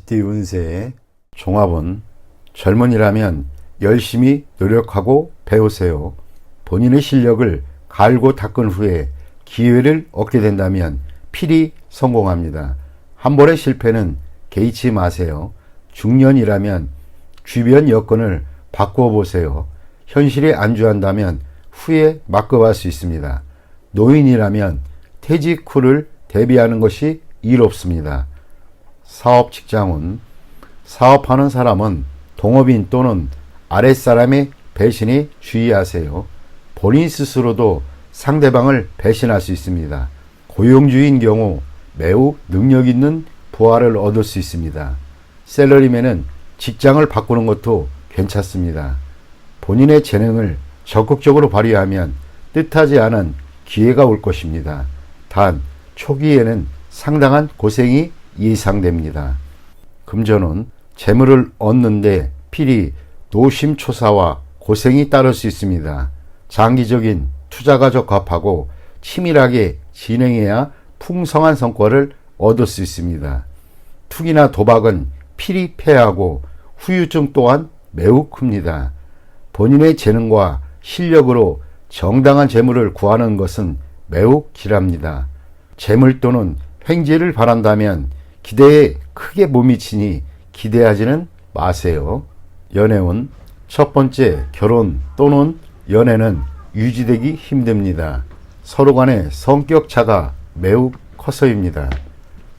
20대 운세의 종합은 젊은이라면 열심히 노력하고 배우세요. 본인의 실력을 갈고 닦은 후에 기회를 얻게 된다면 필히 성공합니다. 한 번의 실패는 개의치 마세요. 중년이라면 주변 여건을 바꾸어 보세요. 현실에 안주한다면 후에 막급할 수 있습니다. 노인이라면 퇴직 후를 대비하는 것이 이롭습니다. 사업 직장운, 사업하는 사람은 동업인 또는 아랫사람의 배신에 주의하세요. 본인 스스로도 상대방을 배신할 수 있습니다. 고용주의인 경우 매우 능력 있는 부하를 얻을 수 있습니다. 셀러리맨은 직장을 바꾸는 것도 괜찮습니다. 본인의 재능을 적극적으로 발휘하면 뜻하지 않은 기회가 올 것입니다. 단 초기에는 상당한 고생이 예상됩니다. 금전은 재물을 얻는데 필히 노심초사와 고생이 따를 수 있습니다. 장기적인 투자가 적합하고 치밀하게 진행해야 풍성한 성과를 얻을 수 있습니다. 투기나 도박은 필히 패하고 후유증 또한 매우 큽니다. 본인의 재능과 실력으로 정당한 재물을 구하는 것은 매우 길합니다. 재물 또는 횡재를 바란다면 기대에 크게 못 미치니 기대하지는 마세요. 연애운, 첫 번째 결혼 또는 연애는 유지되기 힘듭니다. 서로 간의 성격 차가 매우 커서입니다.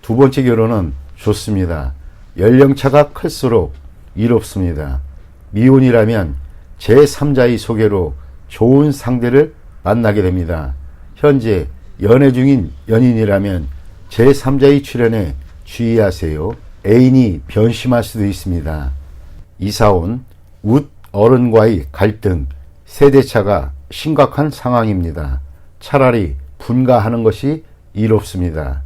두 번째 결혼은 좋습니다. 연령차가 클수록 이롭습니다. 미혼이라면 제3자의 소개로 좋은 상대를 만나게 됩니다. 현재 연애 중인 연인이라면 제3자의 출연에 주의하세요. 애인이 변심할 수도 있습니다. 이사온, 웃 어른과의 갈등, 세대차가 심각한 상황입니다. 차라리 분가하는 것이 이롭습니다.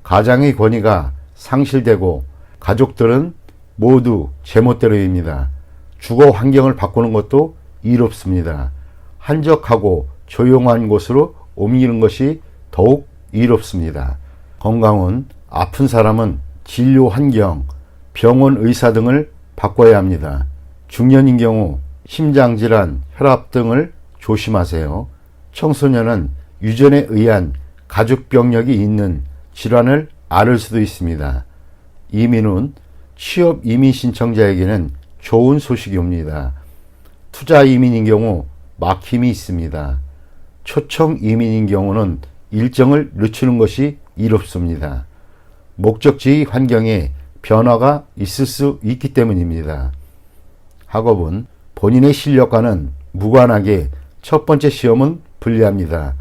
가장의 권위가 상실되고 가족들은 모두 제멋대로입니다. 주거 환경을 바꾸는 것도 이롭습니다. 한적하고 조용한 곳으로 옮기는 것이 더욱 이롭습니다. 건강은 아픈 사람은 진료 환경, 병원 의사 등을 바꿔야 합니다. 중년인 경우 심장질환, 혈압 등을 조심하세요. 청소년은 유전에 의한 가족병력이 있는 질환을 앓을 수도 있습니다. 이민은 취업 이민 신청자에게는 좋은 소식이 옵니다. 투자 이민인 경우 막힘이 있습니다. 초청 이민인 경우는 일정을 늦추는 것이 이롭습니다. 목적지 환경에 변화가 있을 수 있기 때문입니다. 학업은 본인의 실력과는 무관하게 첫 번째 시험은 불리합니다.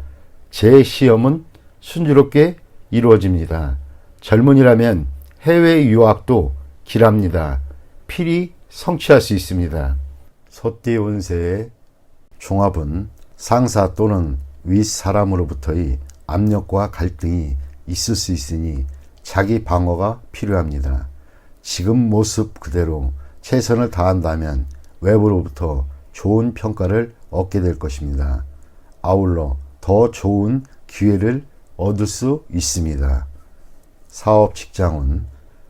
제 시험은 순조롭게 이루어집니다. 젊은이라면 해외 유학도 길합니다. 필히 성취할 수 있습니다. 소띠 운세의 종합은 상사 또는 윗사람으로부터의 압력과 갈등이 있을 수 있으니 자기 방어가 필요합니다. 지금 모습 그대로 최선을 다한다면 외부로부터 좋은 평가를 얻게 될 것입니다. 아울러 더 좋은 기회를 얻을 수 있습니다. 사업 직장은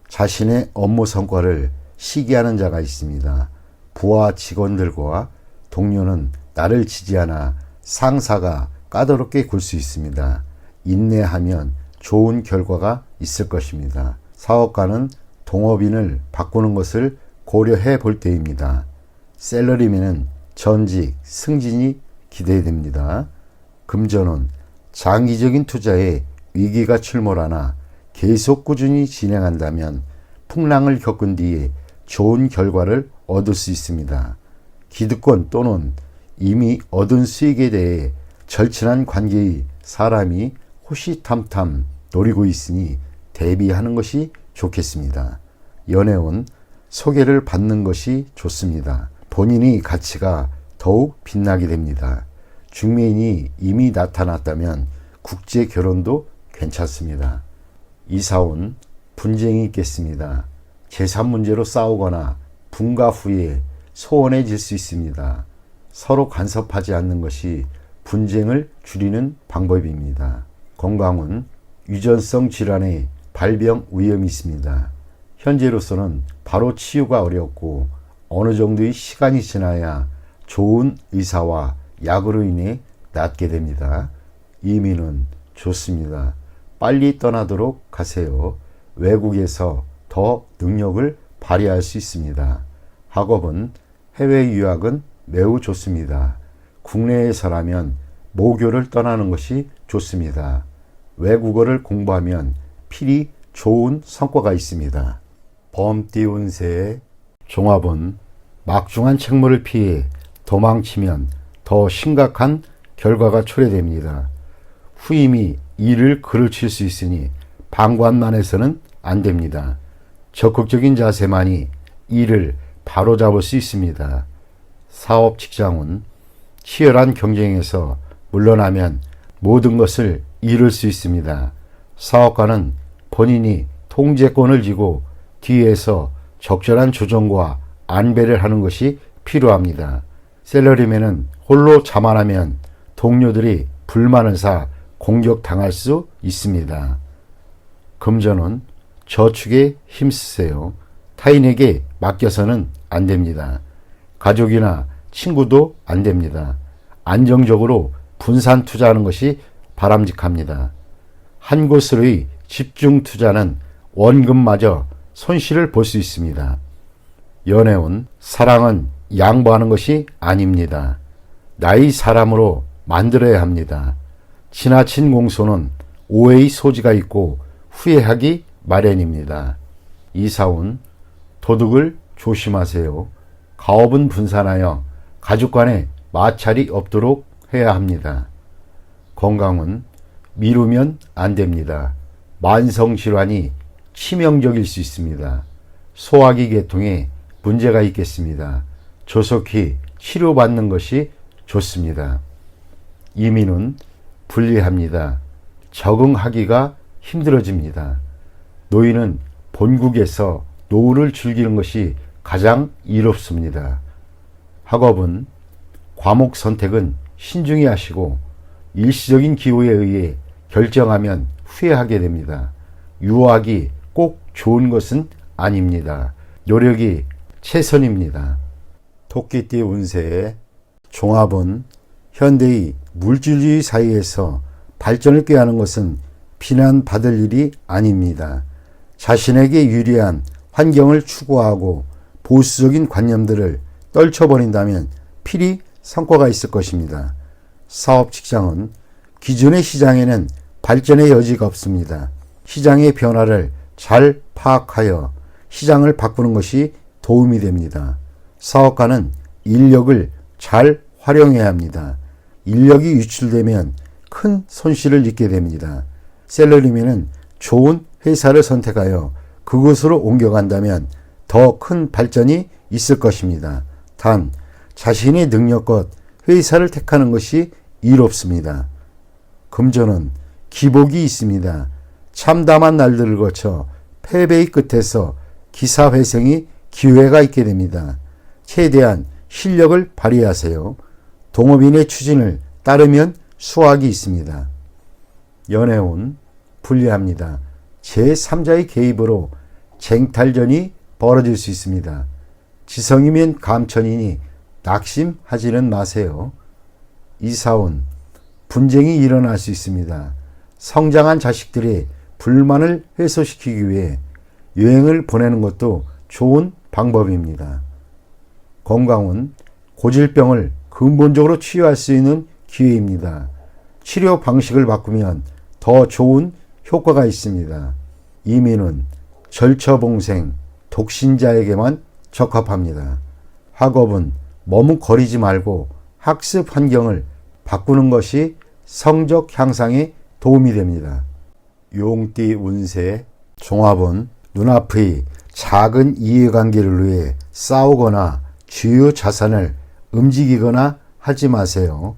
자신의 업무 성과를 시기하는 자가 있습니다. 부하 직원들과 동료는 나를 지지하나 상사가 까다롭게 굴 수 있습니다. 인내하면 좋은 결과가 있을 것입니다. 사업가는 동업인을 바꾸는 것을 고려해 볼 때입니다. 셀러리맨은 전직, 승진이 기대됩니다. 금전은 장기적인 투자에 위기가 출몰하나 계속 꾸준히 진행한다면 풍랑을 겪은 뒤에 좋은 결과를 얻을 수 있습니다. 기득권 또는 이미 얻은 수익에 대해 절친한 관계의 사람이 호시탐탐 노리고 있으니 대비하는 것이 좋겠습니다. 연애운, 소개를 받는 것이 좋습니다. 본인의 가치가 더욱 빛나게 됩니다. 중매인이 이미 나타났다면 국제 결혼도 괜찮습니다. 이사온, 분쟁이 있겠습니다. 재산 문제로 싸우거나 분가 후에 소원해질 수 있습니다. 서로 간섭하지 않는 것이 분쟁을 줄이는 방법입니다. 건강은 유전성 질환의 발병 위험이 있습니다. 현재로서는 바로 치유가 어렵고 어느 정도의 시간이 지나야 좋은 의사와 약으로 인해 낫게 됩니다. 이민은 좋습니다. 빨리 떠나도록 하세요. 외국에서 더 능력을 발휘할 수 있습니다. 학업은 해외 유학은 매우 좋습니다. 국내에서라면 모교를 떠나는 것이 좋습니다. 외국어를 공부하면 필히 좋은 성과가 있습니다. 범띠 운세의 종합은 막중한 책무를 피해 도망치면 더 심각한 결과가 초래됩니다. 후임이 일을 그르칠 수 있으니 방관만 해서는 안 됩니다. 적극적인 자세만이 일을 바로잡을 수 있습니다. 사업 직장은 치열한 경쟁에서 물러나면 모든 것을 잃을 수 있습니다. 사업가는 본인이 통제권을 쥐고 뒤에서 적절한 조정과 안배를 하는 것이 필요합니다. 셀러리맨은 홀로 자만하면 동료들이 불만을 사 공격당할 수 있습니다. 금전은 저축에 힘쓰세요. 타인에게 맡겨서는 안 됩니다. 가족이나 친구도 안 됩니다. 안정적으로 분산 투자하는 것이 바람직합니다. 한 곳으로의 집중 투자는 원금마저 손실을 볼 수 있습니다. 연애운, 사랑은 양보하는 것이 아닙니다. 나의 사람으로 만들어야 합니다. 지나친 공소는 오해의 소지가 있고 후회하기 마련입니다. 이사운, 도둑을 조심하세요. 가업은 분산하여 가족 간에 마찰이 없도록 해야 합니다. 건강은 미루면 안 됩니다. 만성질환이 치명적일 수 있습니다. 소화기 계통에 문제가 있겠습니다. 조속히 치료받는 것이 좋습니다. 이민은 불리합니다. 적응하기가 힘들어집니다. 노인은 본국에서 노후를 즐기는 것이 가장 이롭습니다. 학업은 과목 선택은 신중히 하시고 일시적인 기호에 의해 결정하면 후회하게 됩니다. 유학이 꼭 좋은 것은 아닙니다. 노력이 최선입니다. 토끼띠 운세의 종합은 현대의 물질주의 사회에서 발전을 꾀하는 것은 비난받을 일이 아닙니다. 자신에게 유리한 환경을 추구하고 보수적인 관념들을 떨쳐버린다면 필히 성과가 있을 것입니다. 사업 직장은 기존의 시장에는 발전의 여지가 없습니다. 시장의 변화를 잘 파악하여 시장을 바꾸는 것이 도움이 됩니다. 사업가는 인력을 잘 활용해야 합니다. 인력이 유출되면 큰 손실을 입게 됩니다. 셀러리맨은 좋은 회사를 선택하여 그곳으로 옮겨간다면 더 큰 발전이 있을 것입니다. 단 자신의 능력껏 회사를 택하는 것이 이롭습니다. 금전은 기복이 있습니다. 참담한 날들을 거쳐 패배의 끝에서 기사회생이 기회가 있게 됩니다. 최대한 실력을 발휘하세요. 동업인의 추진을 따르면 수확이 있습니다. 연애운 불리합니다. 제3자의 개입으로 쟁탈전이 벌어질 수 있습니다. 지성이면 감천이니 낙심하지는 마세요. 이사운 분쟁이 일어날 수 있습니다. 성장한 자식들의 불만을 해소시키기 위해 여행을 보내는 것도 좋은 방법입니다. 건강은 고질병을 근본적으로 치유할 수 있는 기회입니다. 치료 방식을 바꾸면 더 좋은 효과가 있습니다. 이민은 절처봉생, 독신자에게만 적합합니다. 학업은 머뭇거리지 말고 학습 환경을 바꾸는 것이 성적 향상에 도움이 됩니다. 용띠 운세 종합은 눈앞의 작은 이해관계를 위해 싸우거나 주요 자산을 움직이거나 하지 마세요.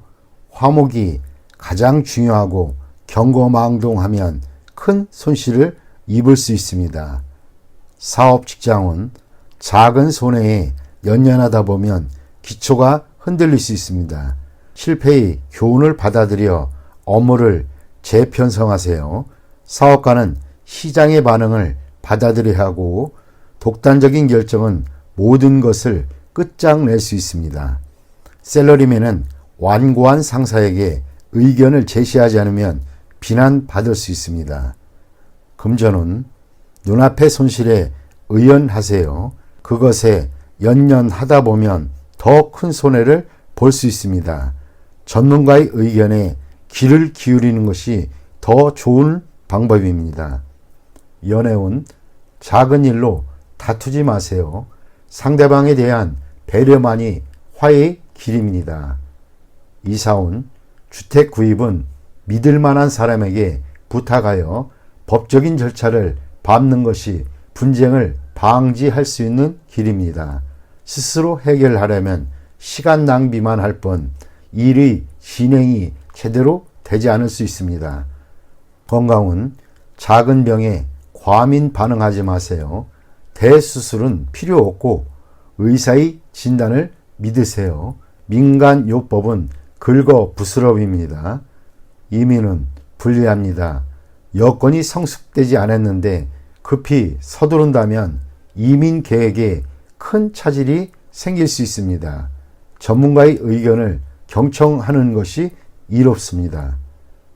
화목이 가장 중요하고 경거망동하면 큰 손실을 입을 수 있습니다. 사업 직장은 작은 손해에 연연하다 보면 기초가 흔들릴 수 있습니다. 실패의 교훈을 받아들여 업무를 재편성하세요. 사업가는 시장의 반응을 받아들여야 하고 독단적인 결정은 모든 것을 끝장낼 수 있습니다. 셀러리맨은 완고한 상사에게 의견을 제시하지 않으면 비난받을 수 있습니다. 금전운, 눈앞의 손실에 의연하세요. 그것에 연연하다 보면 더 큰 손해를 볼 수 있습니다. 전문가의 의견에 귀를 기울이는 것이 더 좋은 방법입니다. 연애운, 작은 일로 다투지 마세요. 상대방에 대한 배려만이 화해의 길입니다. 이사운, 주택 구입은 믿을 만한 사람에게 부탁하여 법적인 절차를 밟는 것이 분쟁을 방지할 수 있는 길입니다. 스스로 해결하려면 시간 낭비만 할 뿐 일의 진행이 제대로 되지 않을 수 있습니다. 건강은 작은 병에 과민 반응하지 마세요. 대수술은 필요 없고 의사의 진단을 믿으세요. 민간요법은 긁어부스럼입니다. 이민은 불리합니다. 여건이 성숙되지 않았는데 급히 서두른다면 이민 계획에 큰 차질이 생길 수 있습니다. 전문가의 의견을 경청하는 것이 이롭습니다.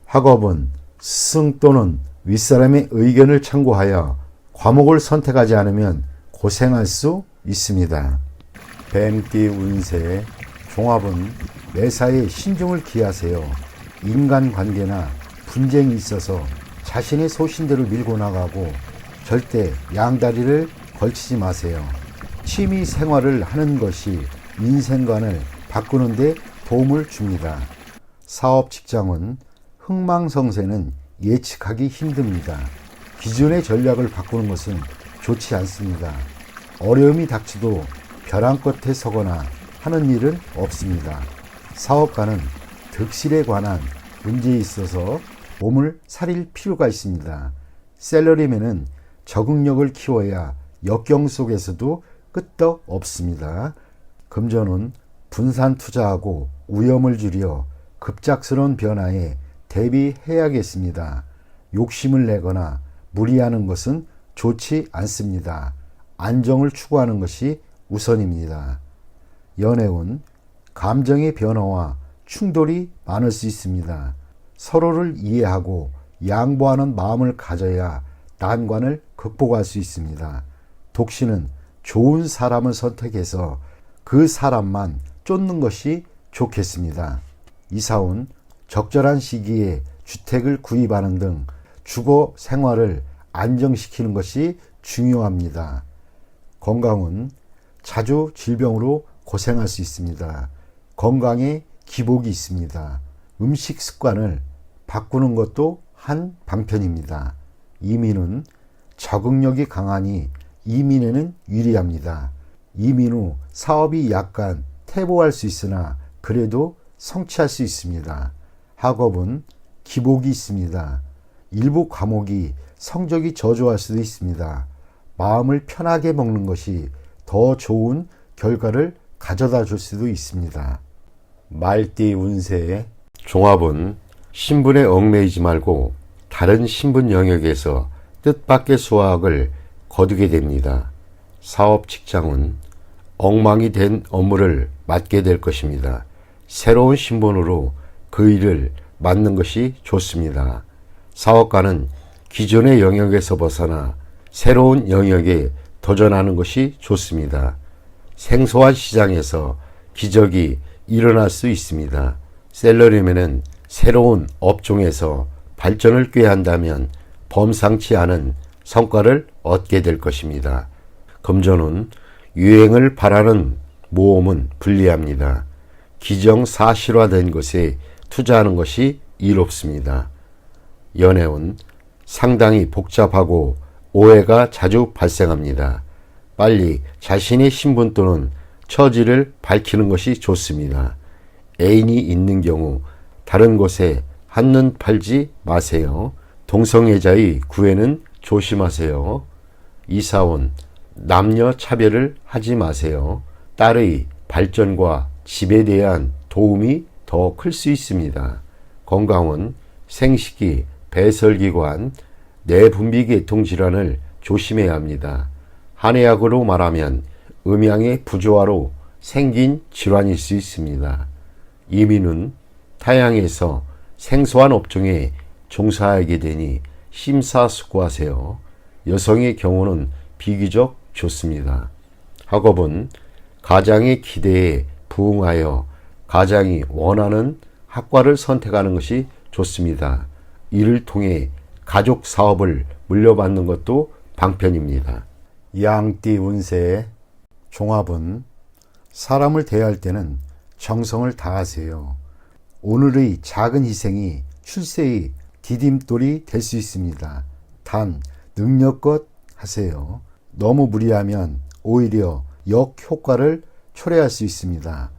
학업은 스승 또는 윗사람의 의견을 참고하여 과목을 선택하지 않으면 고생할 수 있습니다. 뱀띠 운세 종합은 매사에 신중을 기하세요. 인간관계나 분쟁이 있어서 자신의 소신대로 밀고 나가고 절대 양다리를 걸치지 마세요. 취미 생활을 하는 것이 인생관을 바꾸는 데 도움을 줍니다. 사업 직장은 흥망성쇠는 예측하기 힘듭니다. 기존의 전략을 바꾸는 것은 좋지 않습니다. 어려움이 닥쳐도 벼랑 끝에 서거나 하는 일은 없습니다. 사업가는 득실에 관한 문제에 있어서 몸을 사릴 필요가 있습니다. 셀러리맨은 적응력을 키워야 역경 속에서도 끄떡 없습니다. 금전은 분산 투자하고 위험을 줄여 급작스러운 변화에 대비해야겠습니다. 욕심을 내거나 무리하는 것은 좋지 않습니다. 안정을 추구하는 것이 우선입니다. 연애운, 감정의 변화와 충돌이 많을 수 있습니다. 서로를 이해하고 양보하는 마음을 가져야 난관을 극복할 수 있습니다. 독신은 좋은 사람을 선택해서 그 사람만 쫓는 것이 좋겠습니다. 이사운, 적절한 시기에 주택을 구입하는 등 주거 생활을 안정시키는 것이 중요합니다. 건강은 자주 질병으로 고생할 수 있습니다. 건강에 기복이 있습니다. 음식 습관을 바꾸는 것도 한 방편입니다. 이민은 적응력이 강하니 이민에는 유리합니다. 이민 후 사업이 약간 퇴보할 수 있으나 그래도 성취할 수 있습니다. 학업은 기복이 있습니다. 일부 과목이 성적이 저조할 수도 있습니다. 마음을 편하게 먹는 것이 더 좋은 결과를 가져다 줄 수도 있습니다. 말띠 운세의 종합은 신분에 얽매이지 말고 다른 신분 영역에서 뜻밖의 수확을 거두게 됩니다. 사업 직장은 엉망이 된 업무를 맡게 될 것입니다. 새로운 신분으로 그 일을 맡는 것이 좋습니다. 사업가는 기존의 영역에서 벗어나 새로운 영역에 도전하는 것이 좋습니다. 생소한 시장에서 기적이 일어날 수 있습니다. 셀러리맨은 새로운 업종에서 발전을 꾀한다면 범상치 않은 성과를 얻게 될 것입니다. 금전은 유행을 바라는 모험은 불리합니다. 기정사실화된 것에 투자하는 것이 이롭습니다. 연애운 상당히 복잡하고 오해가 자주 발생합니다. 빨리 자신의 신분 또는 처지를 밝히는 것이 좋습니다. 애인이 있는 경우 다른 곳에 한눈 팔지 마세요. 동성애자의 구애는 조심하세요. 이사원, 남녀 차별을 하지 마세요. 딸의 발전과 집에 대한 도움이 더 클 수 있습니다. 건강은 생식기, 배설기관, 내분비계통 질환을 조심해야 합니다. 한의학으로 말하면 음양의 부조화로 생긴 질환일 수 있습니다. 이민은 타향에서 생소한 업종에 종사하게 되니 심사숙고하세요. 여성의 경우는 비교적 좋습니다. 학업은 가장의 기대에 부응하여 가장이 원하는 학과를 선택하는 것이 좋습니다. 이를 통해 가족 사업을 물려받는 것도 방편입니다. 양띠 운세 종합은 사람을 대할 때는 정성을 다하세요. 오늘의 작은 희생이 출세의 디딤돌이 될 수 있습니다. 단 능력껏 하세요. 너무 무리하면 오히려 역효과를 초래할 수 있습니다.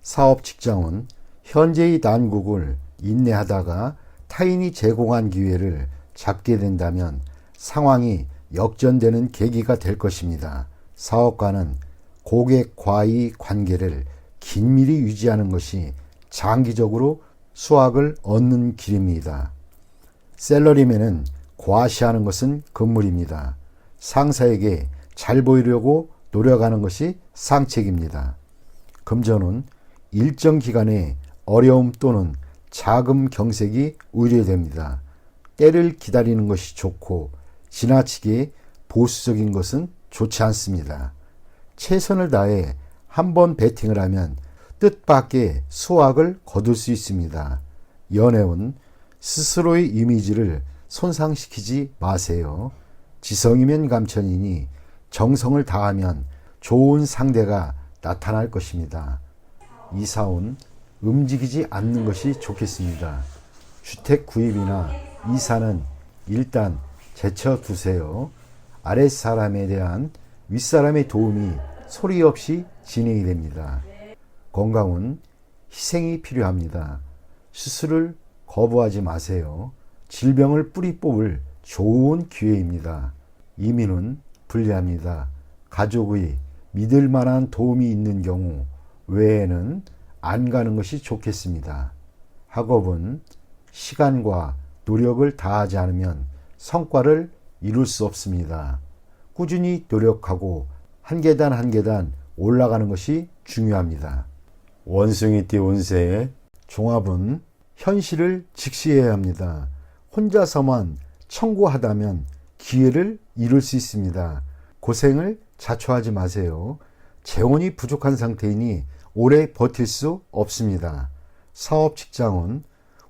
사업 직장은 현재의 난국을 인내하다가 타인이 제공한 기회를 잡게 된다면 상황이 역전되는 계기가 될 것입니다. 사업가는 고객과의 관계를 긴밀히 유지하는 것이 장기적으로 수확을 얻는 길입니다. 셀러리맨은 과시하는 것은 금물입니다. 상사에게 잘 보이려고 노력하는 것이 상책입니다. 금전은 일정 기간의 어려움 또는 자금 경색이 우려됩니다. 때를 기다리는 것이 좋고 지나치게 보수적인 것은 좋지 않습니다. 최선을 다해 한번 배팅을 하면 뜻밖의 수확을 거둘 수 있습니다. 연애운 스스로의 이미지를 손상시키지 마세요. 지성이면 감천이니 정성을 다하면 좋은 상대가 나타날 것입니다. 이사운 움직이지 않는 것이 좋겠습니다. 주택 구입이나 이사는 일단 제쳐두세요. 아랫사람에 대한 윗사람의 도움이 소리 없이 진행이 됩니다. 건강은 희생이 필요합니다. 수술을 거부하지 마세요. 질병을 뿌리 뽑을 좋은 기회입니다. 이민은 불리합니다. 가족의 믿을 만한 도움이 있는 경우 외에는 안 가는 것이 좋겠습니다. 학업은 시간과 노력을 다하지 않으면 성과를 이룰 수 없습니다. 꾸준히 노력하고 한 계단 한 계단 올라가는 것이 중요합니다. 원숭이띠 운세의 종합은 현실을 직시해야 합니다. 혼자서만 청구하다면 기회를 이룰 수 있습니다. 고생을 자초하지 마세요. 재원이 부족한 상태이니 오래 버틸 수 없습니다. 사업 직장은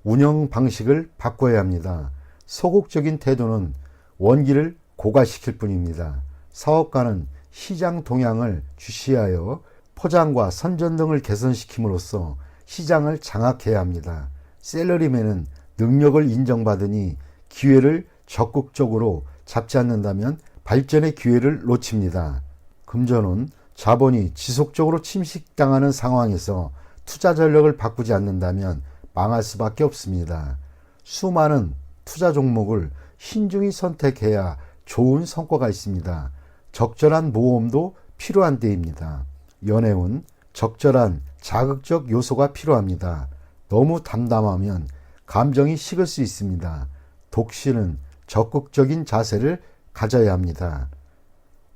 운영 방식을 바꿔야 합니다. 소극적인 태도는 원기를 고갈시킬 뿐입니다. 사업가는 시장 동향을 주시하여 포장과 선전 등을 개선시킴으로써 시장을 장악해야 합니다. 셀러리맨은 능력을 인정받으니 기회를 적극적으로 잡지 않는다면 발전의 기회를 놓칩니다. 금전은 자본이 지속적으로 침식당하는 상황에서 투자 전략을 바꾸지 않는다면 망할 수밖에 없습니다. 수많은 투자 종목을 신중히 선택해야 좋은 성과가 있습니다. 적절한 모험도 필요한 때입니다. 연애운 적절한 자극적 요소가 필요합니다. 너무 담담하면 감정이 식을 수 있습니다. 독신은 적극적인 자세를 가져야 합니다.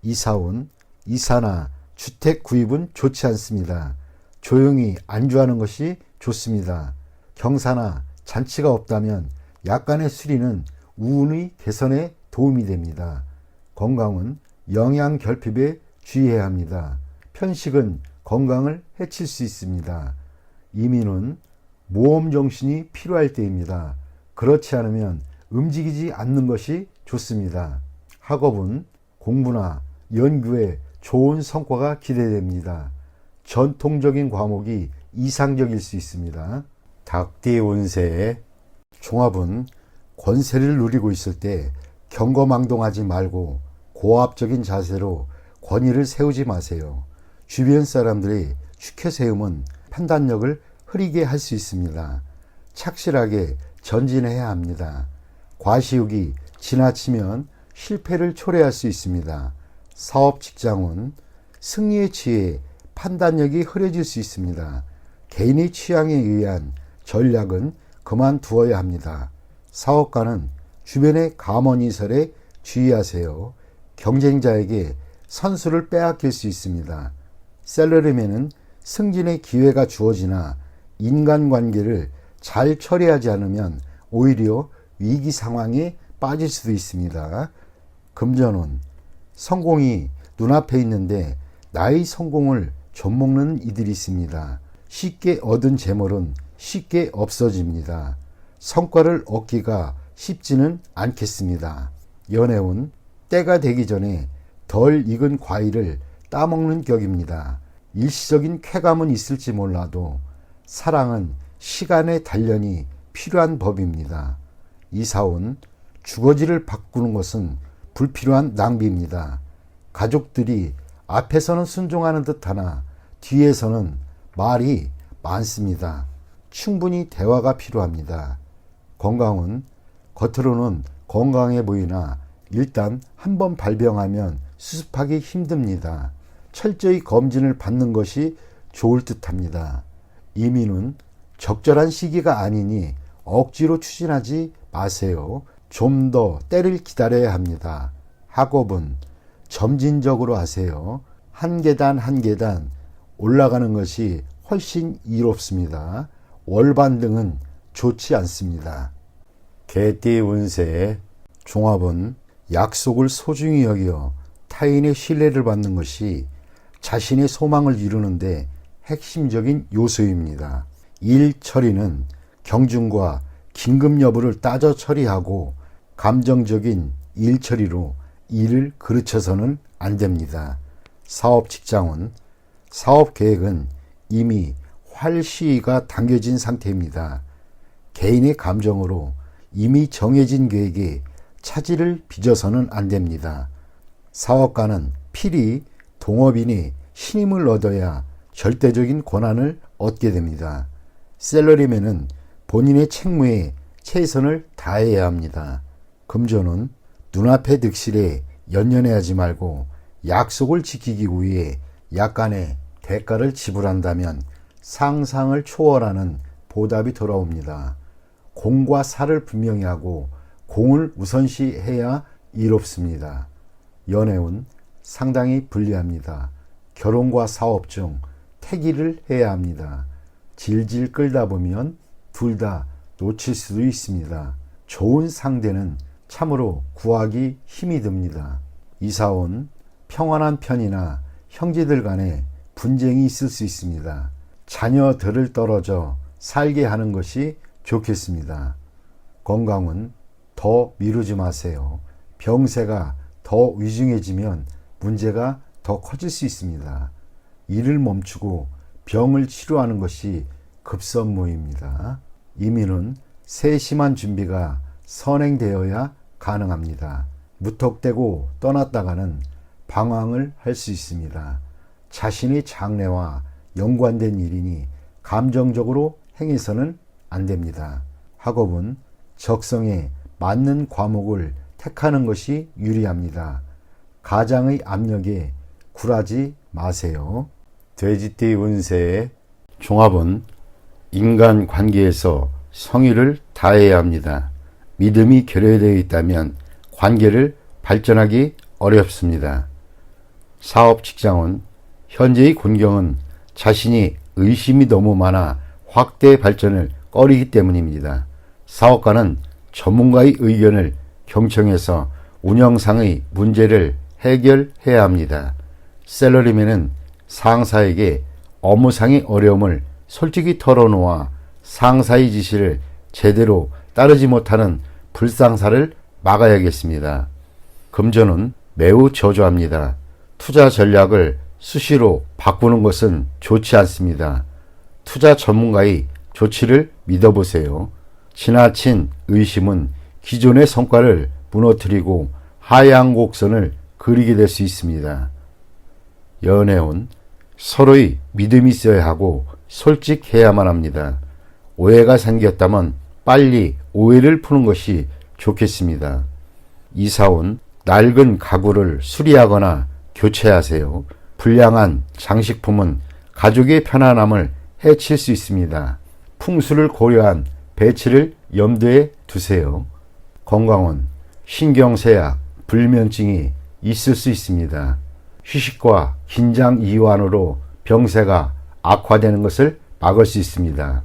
이사운 이사나 주택 구입은 좋지 않습니다. 조용히 안주하는 것이 좋습니다. 경사나 잔치가 없다면 약간의 수리는 우운의 개선에 도움이 됩니다. 건강은 영양 결핍에 주의해야 합니다. 편식은 건강을 해칠 수 있습니다. 이민은 모험 정신이 필요할 때입니다. 그렇지 않으면 움직이지 않는 것이 좋습니다. 학업은 공부나 연구에 좋은 성과가 기대됩니다. 전통적인 과목이 이상적일 수 있습니다. 닭띠 운세의 종합은 권세를 누리고 있을 때 경거망동하지 말고 고압적인 자세로 권위를 세우지 마세요. 주변 사람들의 추켜세움은 판단력을 흐리게 할 수 있습니다. 착실하게 전진해야 합니다. 과시욕이 지나치면 실패를 초래할 수 있습니다. 사업 직장은 승리에 취해 판단력이 흐려질 수 있습니다. 개인의 취향에 의한 전략은 그만두어야 합니다. 사업가는 주변의 감언이설에 주의하세요. 경쟁자에게 선수를 빼앗길 수 있습니다. 셀러리맨은 승진의 기회가 주어지나 인간관계를 잘 처리하지 않으면 오히려 위기 상황에 빠질 수도 있습니다. 금전운, 성공이 눈앞에 있는데 나의 성공을 좀먹는 이들이 있습니다. 쉽게 얻은 재물은 쉽게 없어집니다. 성과를 얻기가 쉽지는 않겠습니다. 연애운, 때가 되기 전에 덜 익은 과일을 따먹는 격입니다. 일시적인 쾌감은 있을지 몰라도 사랑은 시간의 단련이 필요한 법입니다. 이사운, 주거지를 바꾸는 것은 불필요한 낭비입니다. 가족들이 앞에서는 순종하는 듯하나 뒤에서는 말이 많습니다. 충분히 대화가 필요합니다. 건강은 겉으로는 건강해 보이나 일단 한번 발병하면 수습하기 힘듭니다. 철저히 검진을 받는 것이 좋을 듯합니다. 이민은 적절한 시기가 아니니 억지로 추진하지 마세요. 좀 더 때를 기다려야 합니다. 학업은 점진적으로 하세요. 한 계단 한 계단 올라가는 것이 훨씬 이롭습니다. 월반등은 좋지 않습니다. 개띠 운세 종합은 약속을 소중히 여겨 타인의 신뢰를 받는 것이 자신의 소망을 이루는데 핵심적인 요소입니다. 일 처리는 경중과 긴급 여부를 따져 처리하고 감정적인 일 처리로 일을 그르쳐서는 안 됩니다. 사업 직장은 사업 계획은 이미 활시가 당겨진 상태입니다. 개인의 감정으로 이미 정해진 계획에 차질을 빚어서는 안 됩니다. 사업가는 필히 동업인이 신임을 얻어야 절대적인 권한을 얻게 됩니다. 셀러리맨은 본인의 책무에 최선을 다해야 합니다. 금전은 눈앞의 득실에 연연해하지 말고 약속을 지키기 위해 약간의 대가를 지불한다면 상상을 초월하는 보답이 돌아옵니다. 공과 사를 분명히 하고 공을 우선시해야 이롭습니다. 연애운 상당히 불리합니다. 결혼과 사업 중 태기를 해야 합니다. 질질 끌다 보면 둘 다 놓칠 수도 있습니다. 좋은 상대는 참으로 구하기 힘이 듭니다. 이사온 평안한 편이나 형제들 간에 분쟁이 있을 수 있습니다. 자녀들을 떨어져 살게 하는 것이 좋겠습니다. 건강은 더 미루지 마세요. 병세가 더 위중해지면 문제가 더 커질 수 있습니다. 일을 멈추고 병을 치료하는 것이 급선무입니다. 이민은 세심한 준비가 선행되어야 가능합니다. 무턱대고 떠났다가는 방황을 할 수 있습니다. 자신의 장래와 연관된 일이니 감정적으로 행해서는 안 됩니다. 학업은 적성에 맞는 과목을 택하는 것이 유리합니다. 가장의 압력에 굴하지 마세요. 돼지띠 운세의 종합은 인간관계에서 성의를 다해야 합니다. 믿음이 결여되어 있다면 관계를 발전하기 어렵습니다. 사업 직장은 현재의 곤경은 자신이 의심이 너무 많아 확대 발전을 꺼리기 때문입니다. 사업가는 전문가의 의견을 경청해서 운영상의 문제를 해결해야 합니다. 셀러리맨은 상사에게 업무상의 어려움을 솔직히 털어놓아 상사의 지시를 제대로 따르지 못하는 불상사를 막아야겠습니다. 금전은 매우 저조합니다. 투자 전략을 수시로 바꾸는 것은 좋지 않습니다. 투자 전문가의 조치를 믿어보세요. 지나친 의심은 기존의 성과를 무너뜨리고 하향 곡선을 그리게 될 수 있습니다. 연애운 서로의 믿음이 있어야 하고 솔직해야만 합니다. 오해가 생겼다면 빨리 오해를 푸는 것이 좋겠습니다. 이사온 낡은 가구를 수리하거나 교체하세요. 불량한 장식품은 가족의 편안함을 해칠 수 있습니다. 풍수를 고려한 배치를 염두에 두세요. 건강은 신경쇠약, 불면증이 있을 수 있습니다. 휴식과 긴장 이완으로 병세가 악화되는 것을 막을 수 있습니다.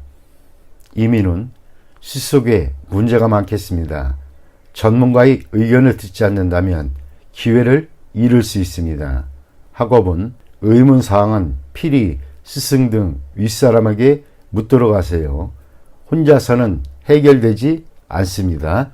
이민훈, 숫속에 문제가 많겠습니다. 전문가의 의견을 듣지 않는다면 기회를 잃을 수 있습니다. 학업은 의문사항은 필히 스승 등 윗사람에게 묻도록 하세요. 혼자서는 해결되지 않습니다.